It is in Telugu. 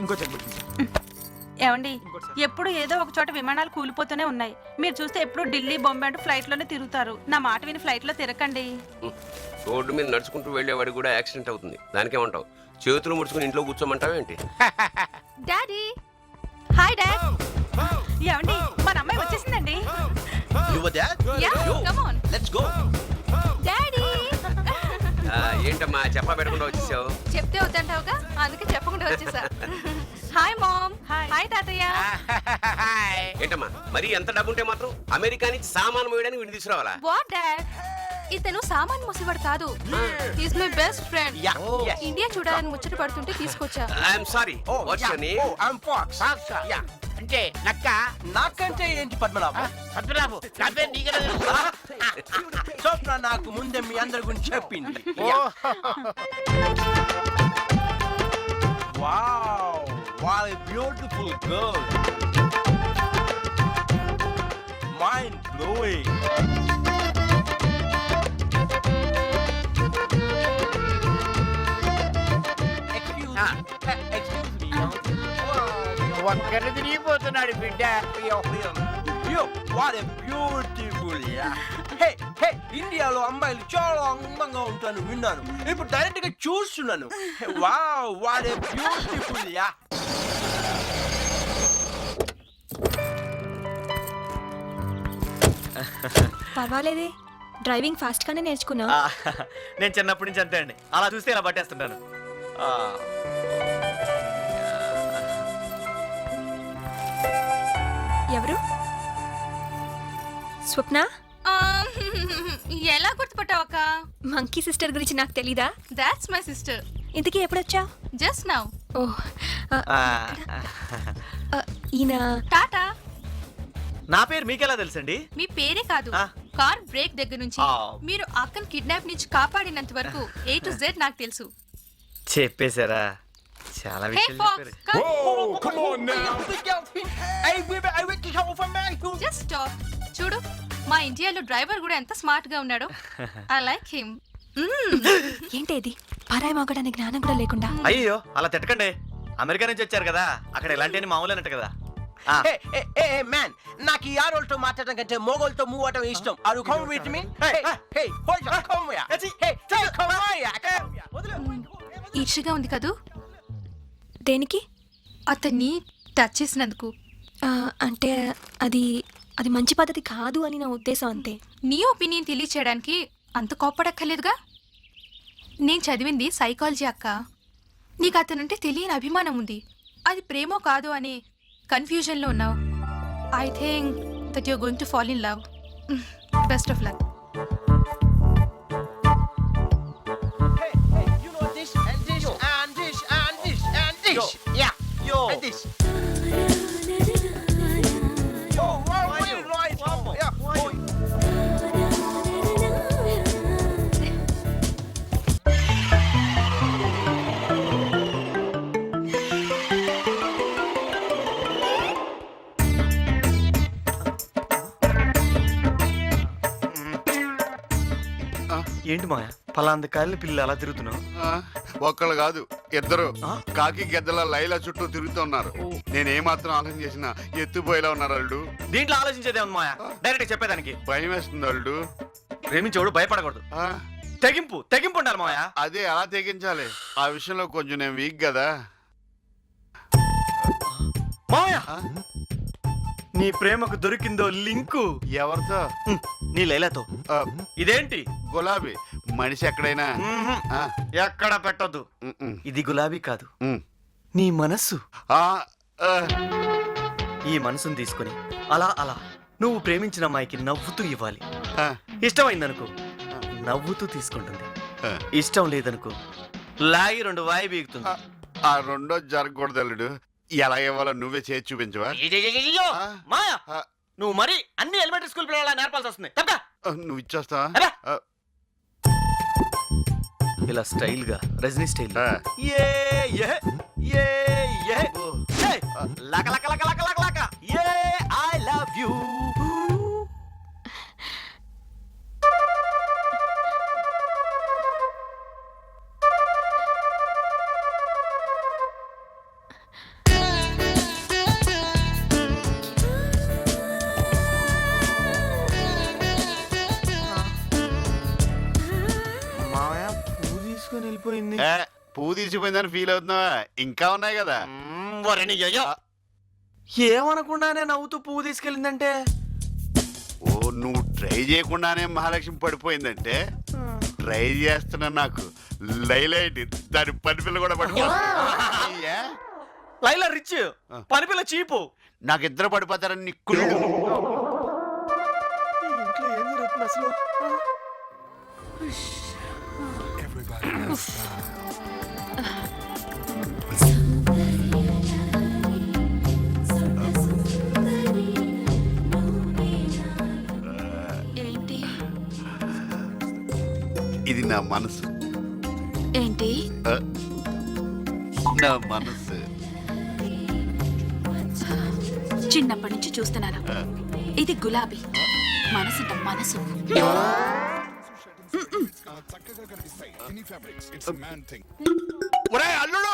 ఇంకో చెక్ ఏమండి ఎప్పుడు ఏదో ఒక చోట విమానాలు కూలిపోతూనే ఉన్నాయి. మీరు చూస్తే ఎప్పుడు ఢిల్లీ బొంబే అంటూ ఫ్లైట్ లోనే తిరుగుతారు. నా మాట విని ఫ్లైట్ లో తిరగండి. రోడ్డు మీద నడుచుకుంటూ వెళ్ళేవాడు కూడా యాక్సిడెంట్ అవుతుంది. దానికేమంటావు? చేతులు ముడుచుకుని ఇంట్లో కూర్చోమంటావేంటి? Daddy hi dad. ఏమండి మన అమ్మాయి వచ్చేసిందండి. డాడీ ఏంటమ్మా చెప్పా పెట్టకుండా వచ్చేసావు? చెప్తే వద్దంటావుగా, అందుకే చెప్పకుండా వచ్చేసా. Hi ma'am. హాయ్ తాతయ్య. ఏంటమ్మా మరి ఎంత డబ్బు ఉంటే మాత్రం అమెరికా నుంచి సామాను మోయడానికి వీడిని తీసుకురావాలా? వాట్ డాడ్, ఇతను సామాన్ మోసేవాడు కాదు. He's my best friend. India చూడాలని ముచ్చట పడుతుంటే తీసుకొచ్చా. I'm sorry. What's your name? I'm Fox. అంటే నక్క. నాకంటే ఏంటి పద్మనాభం? పద్మనాభం నా పేరు నీకనే తెలుసు. స్వప్న నాకు ముందే మీ అందరి గురించి చెప్పింది. Wow, what a beautiful girl. Mind blowing. ఒక్కరు తిరిగిపోతున్నాడు బిడ్డ. ఇండియాలో అమ్మాయిలు చాలా అందంగా ఉంటాను విన్నాను, ఇప్పుడు డైరెక్ట్ గా చూస్తున్నాను. Wow, what a beautiful. పర్వాలేదే, డ్రైవింగ్ ఫాస్ట్ గానే నేర్చుకున్నా. నేను చిన్నప్పటి నుంచి అంతే అండి, అలా చూస్తే ఇలా పట్టేస్తుంటాను. ఎవరు? స్వప్న? ఎలా గుర్తుపట్టావక్క? మంకీ సిస్టర్ గురించి నాకు తెలీదా? That's my sister. ఇంతకీ ఎప్పుడొచ్చావు? Just now. ఓహ్, ఈయన టాటా. నా పేరు మీకెలా తెలుసండి? మీ పేరే కాదు, కార్ బ్రేక్ దగ్గర నుంచి మీరు అక్కని కిడ్నాప్ నుంచి కాపాడినంత వరకు A to Z నాకు తెలుసు. చెప్పేశారా? చాలా విషయాలు చెప్పారు. Just stop. చూడు, మా ఇండియాలో డ్రైవర్ కూడా ఎంత స్మార్ట్ గా ఉన్నాడో. I like him. ఏంటి ఇది? పరాయి మగడానికి జ్ఞానం కూడా లేకుండా. అయ్యో అలా తిట్టకండి, అమెరికా నుంచి వచ్చారు కదా, అక్కడ ఎలాంటి మామూలైనట్టు కదా. మ్యాన్, నాకు ఈ ఆడోళ్ళతో మాట్లాడడం కంటే మోగోళ్ళతో మూవ్ అవడం ఇష్టం. Are you coming with me? Hey, hold on, come here. Come here. ఈర్ష్యగా ఉంది కదూ? దేనికి? అతన్ని టచ్ చేసినందుకు. అంటే అది అది మంచి పద్ధతి కాదు అని నా ఉద్దేశం అంతే. నీ ఒపీనియన్ తెలియచేయడానికి అంత కోప్పడక్కర్లేదుగా. నేను చదివింది సైకాలజీ అక్క. నీకు అతనంటే తెలియని అభిమానం ఉంది. అది ప్రేమో కాదు అనే కన్ఫ్యూజన్లో ఉన్నావు. I think that you're going to fall in love. Best of luck. Yeah. Yo. And this. Oh, wow, right. Yeah. ఏంటి మాయా పలాంత కాళ్ళ పిల్లలు అలా తిరుగుతున్నావు? ఒక్కళ్ళు కాదు, ఇద్దరు కాకి గద్దల లైలా చుట్టూ తిరుగుతున్నారు. నేనేమాత్రం ఆలోచన చేసినా ఎత్తుపోయేలా ఉన్నారు అల్లుడు. దీంట్లో ఆలోచించేదే ఉంది మాయా, డైరెక్ట్ చెప్పేదానికి భయం వేస్తుంది అల్లుడు. ప్రేమించోడు భయపడకూడదు, తెగింపు ఉండాలి మాయా. అదే ఎలా తెగించాలి? ఆ విషయంలో కొంచెం నేను వీక్ కదా మాయా. నీ ప్రేమకు దొరికిందో లింకు. ఎవరితో? నీ లైలాతో. ఇదేంటి? గులాబీ. మనిషి ఎక్కడైనా ఎక్కడ పెట్టొద్దు. ఇది గులాబీ కాదు, నీ మనస్సు. ఈ మనసును తీసుకుని అలా అలా నువ్వు ప్రేమించిన అమ్మాయికి నవ్వుతూ ఇవ్వాలి. ఇష్టమైందనుకో నవ్వుతూ తీసుకుంటుంది, ఇష్టం లేదనుకో లాగి 2 వాయి బీగుతుంది. ఆ రెండో జరగకూడదు అల్లుడు. ఎలా ఇవ్వాలో నువ్వే చేసి చూపించవా? మాయా, నువ్వు మరి అన్ని ఎలిమెంటరీ స్కూల్ పిల్లల నేర్పాల్సి వస్తుంది. నువ్వు ఇచ్చేస్తావా? ఇలా స్టైల్ గా Rajini style. I love you. పువ్వు తీసిపోయిందని ఫీల్ అవుతున్నావా? ఇంకా ఉన్నాయి కదా. వరణి ఏమనకుండానే నవ్వుతూ పువ్వు తీసుకెళ్ళిందంటే ఓ నువ్వు ట్రై చేయకుండానే మహాలక్ష్మి పడిపోయిందంటే ట్రై చేస్తున్నా. నాకు లైలైట్ దాని పని పిల్ల కూడా పడిపో. లైలా రిచ్, పని పిల్ల చీపు. నాకు ఇద్దరు పడిపోతారని నీకు ఇంట్లో ఏం జరుగుతుంది అసలు? ఏంటి ఇది నా మనసు. ఏంటి ఆ, నా మనసు. చిన్నప్పటి నుంచి చూస్తున్నాను. ఇది గులాబీ మనసుంట మనసు. ఒరేయ్ అల్లుడు